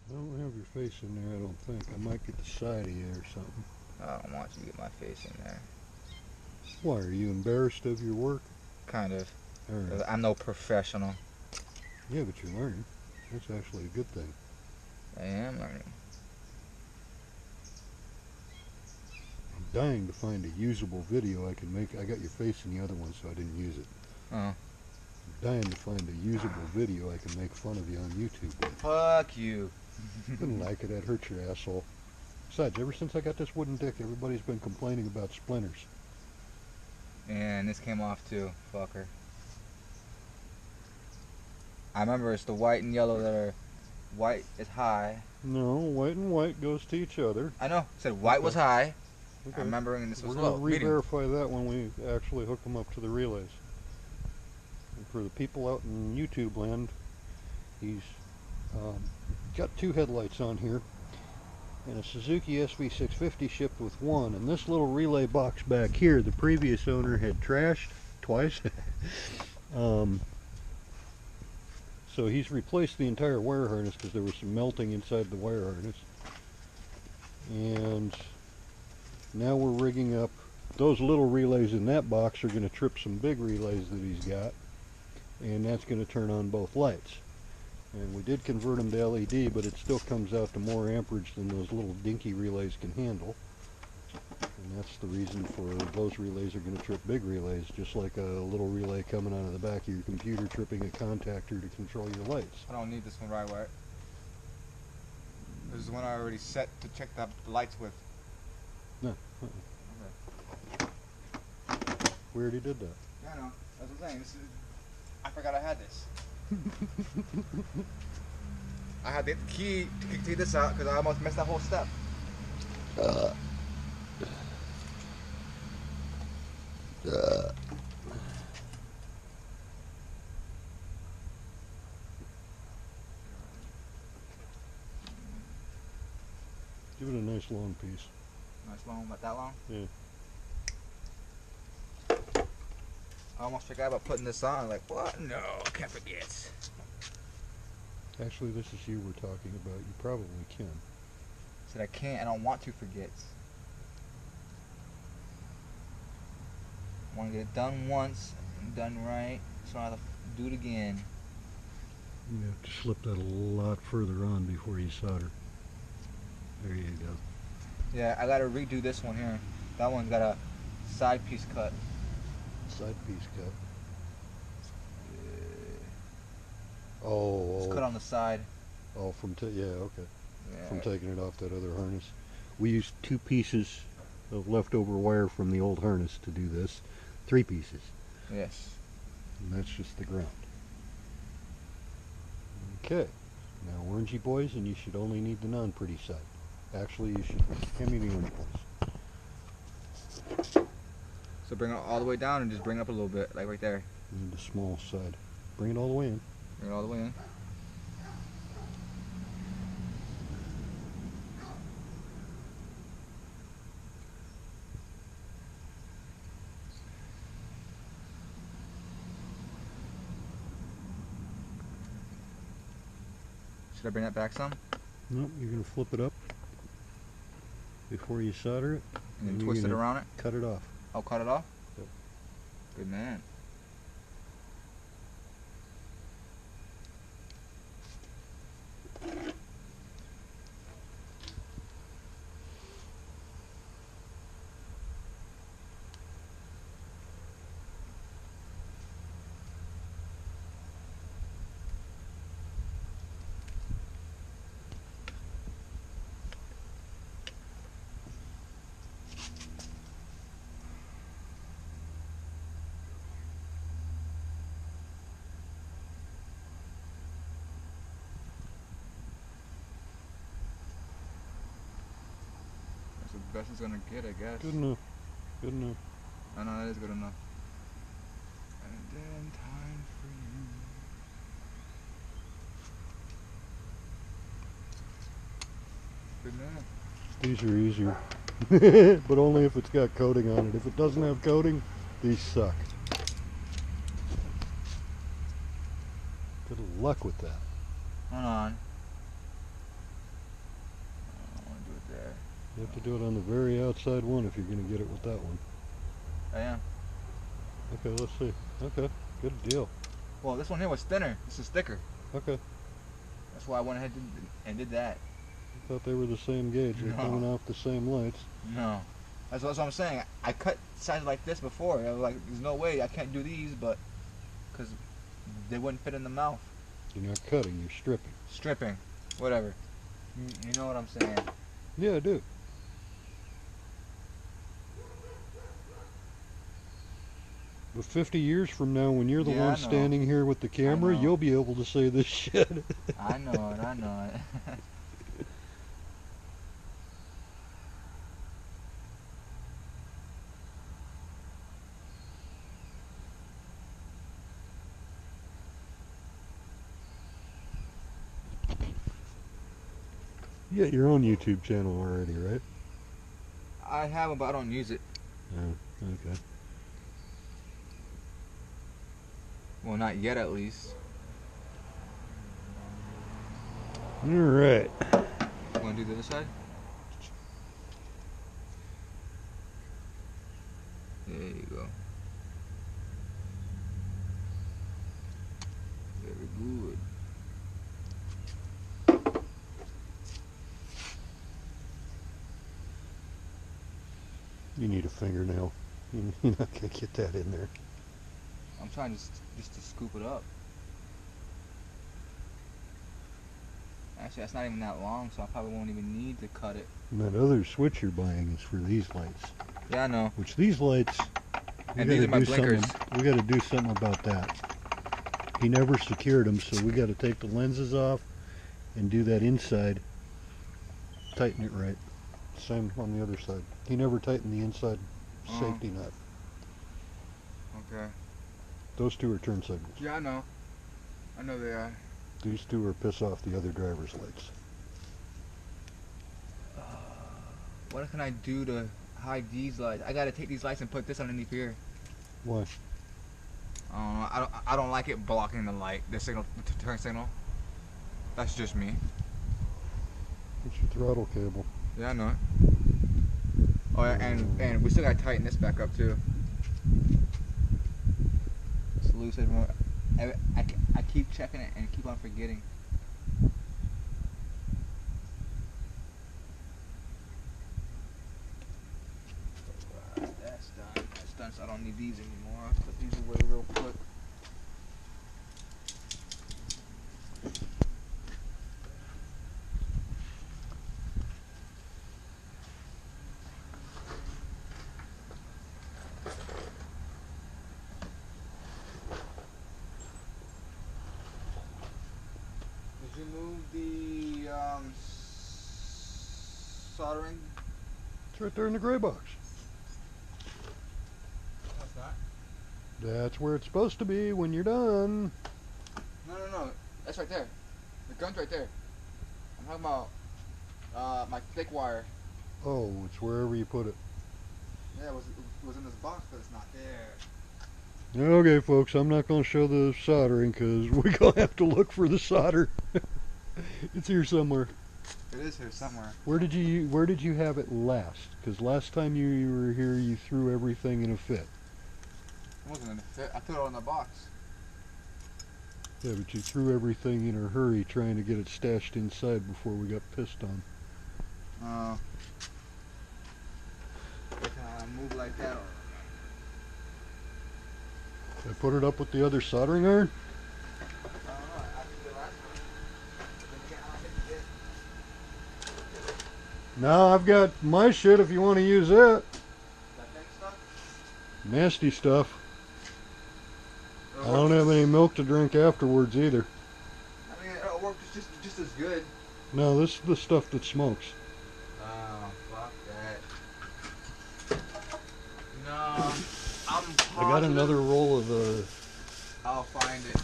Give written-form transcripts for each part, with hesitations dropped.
I don't have your face in there, I don't think. I might get the side of you or something. I don't want you to get my face in there. Why, are you embarrassed of your work? Kind of. Alright. I'm no professional. Yeah, but you're learning. That's actually a good thing. I am learning. I'm dying to find a usable video I can make. I got your face in the other one, so I didn't use it. Oh. I'm dying to find a usable video I can make fun of you on YouTube with. Fuck you. Didn't like it, that hurt your asshole. Besides, ever since I got this wooden dick, everybody's been complaining about splinters. And this came off too, fucker. I remember it's the white and yellow that are... White is high. No, white and white goes to each other. I know. It said white was high. Okay. I'm remembering this was We're low. going to re-verify that when we actually hook them up to the relays. And for the people out in YouTube land, he's got two headlights on here, and a Suzuki SV650 shipped with one. And this little relay box back here, the previous owner had trashed twice. So he's replaced the entire wire harness because there was some melting inside the wire harness. And now we're rigging up. Those little relays in that box are going to trip some big relays that he's got, and that's going to turn on both lights. And we did convert them to LED, but it still comes out to more amperage than those little dinky relays can handle. And that's the reason for those relays are going to trip big relays, just like a little relay coming out of the back of your computer tripping a contactor to control your lights. I don't need this one right away. This is the one I already set to check the lights with. No. Okay. We already did that. Yeah, I know. That's what I'm saying. I forgot I had this. I had to get the key to take this out because I almost missed that whole step. Give it a nice long piece. Nice long, about that long? Yeah. I almost forgot about putting this on. Like, what? No, I can't forget. Actually, this is you we're talking about. You probably can. I said I can't. I don't want to forget. I want to get it done once and done right, so I don't have to do it again. You have to slip that a lot further on before you solder. There you go. Yeah, I gotta redo this one here. That one's got a side piece cut. Side piece cut. Oh. It's cut on the side. Oh, yeah, okay. Yeah. From taking it off that other harness. We used 2 pieces of leftover wire from the old harness to do this. 3 pieces. Yes. And that's just the ground. Okay. Now, orangey boys, and you should only need the non-pretty side. Actually, you should hand me the orange boys. So bring it all the way down and just bring it up a little bit, like right there. And the small side. Bring it all the way in. Bring it all the way in. Should I bring that back some? Nope, you're going to flip it up before you solder it. And then twist it around it? Cut it off. I'll cut it off? Yep. Good man. The best it's gonna get, I guess. Good enough. Good enough. I know that is good enough. And then time for you. Good man. These are easier. But only if it's got coating on it. If it doesn't have coating, these suck. Good luck with that. Hold on. You have to do it on the very outside one if you're going to get it with that one. I am. Okay, let's see. Okay, good deal. Well, this one here was thinner. This is thicker. Okay. That's why I went ahead and did that. I thought they were the same gauge. They're coming off the same lights. No. That's what I'm saying. I cut sizes like this before. I was like, there's no way I can't do these, but because they wouldn't fit in the mouth. You're not cutting, you're stripping. Stripping. Whatever. You know what I'm saying. Yeah, I do. But 50 years from now, when you're the one standing here with the camera, you'll be able to say this shit. I know it, I know it. You got your own YouTube channel already, right? I have them, but I don't use it. Oh, okay. Well, not yet, at least. Alright. Want to do the other side? There you go. Very good. You need a fingernail. You're not going to get that in there. I'm trying just to scoop it up. Actually, that's not even that long, so I probably won't even need to cut it. And that other switch you're buying is for these lights. Yeah, I know. Which these lights, and these are my blinkers. We got to do something about that. He never secured them, so we got to take the lenses off and do that inside. Tighten it right. Same on the other side. He never tightened the inside safety nut. Okay. Those two are turn signals. Yeah, I know. I know they are. These two are piss off the other driver's lights. What can I do to hide these lights? I gotta take these lights and put this underneath here. Why? I don't like it blocking the light, the signal, the turn signal. That's just me. It's your throttle cable. Yeah, I know it. Oh, yeah, and we still gotta tighten this back up too. It's loose anymore. I keep checking it and keep on forgetting. That's done. That's done. So I don't need these anymore. I'll put these away real quick. Did you move the soldering? It's right there in the gray box. What's that? That's where it's supposed to be when you're done. No. That's right there. The gun's right there. I'm talking about my thick wire. Oh, it's wherever you put it. Yeah, it was in this box, but it's not there. Okay, folks, I'm not going to show the soldering because we're going to have to look for the solder. It's here somewhere. It is here somewhere. Where did you have it last? Because last time you were here, you threw everything in a fit. It wasn't in a fit. I threw it all in the box. Yeah, but you threw everything in a hurry trying to get it stashed inside before we got pissed on. Can I move like that? I put it up with the other soldering iron? I don't know. I threw the last one. Then again, I don't think you did. No, I've got my shit if you want to use it. That thing stuff? Nasty stuff. I don't have any milk to drink afterwards either. I mean, it'll work just as good. No, this is the stuff that smokes. Oh, fuck that. No, I'm positive. I got another roll of I'll find it.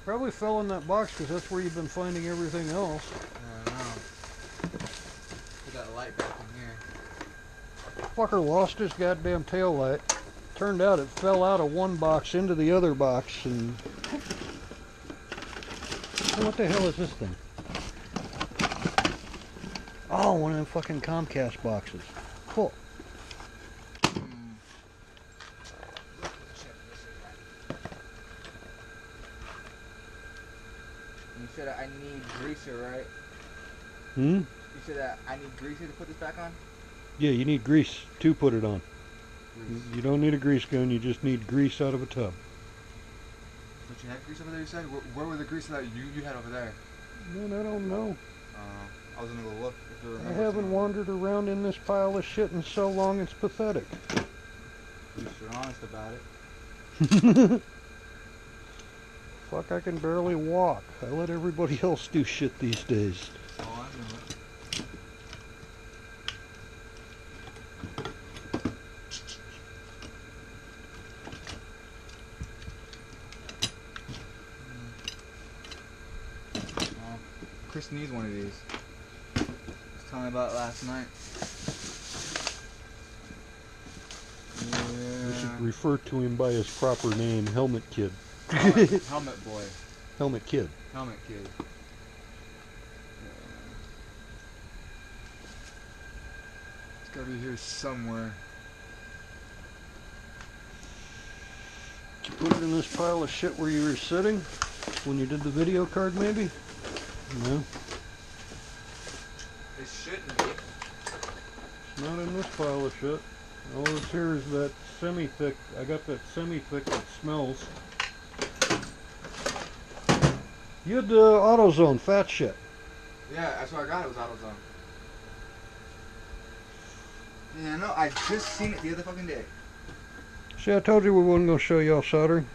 Probably fell in that box because that's where you've been finding everything else. I know. Put that light back in here. Fucker lost his goddamn tail light. Turned out it fell out of one box into the other box and... What the hell is this thing? Oh, one of them fucking Comcast boxes. Cool. You said I need greaser, right? Hmm? You said that I need greaser to put this back on? Yeah, you need grease to put it on. Grease. You don't need a grease gun, you just need grease out of a tub. But you had grease over there, you said? Where were the grease that you had over there? Man, I don't know. I was gonna go look if you I remember. haven't wandered around in this pile of shit in so long, it's pathetic. At least you're honest about it. Fuck, I can barely walk. I let everybody else do shit these days. Oh, I knew it. Chris needs one of these. He was telling me about it last night. You should Yeah. refer to him by his proper name, Helmet Kid. Helmet boy. Helmet Kid. Helmet kid. It's gotta be here somewhere. Did you put it in this pile of shit where you were sitting? When you did the video card, maybe? No. It shouldn't be. It's not in this pile of shit. All that's here is that semi-thick. I got that semi-thick that smells. You had the AutoZone fat shit. Yeah, that's what I got. It was AutoZone. Yeah, no, I just seen it the other fucking day. See, I told you we wasn't going to show y'all soldering.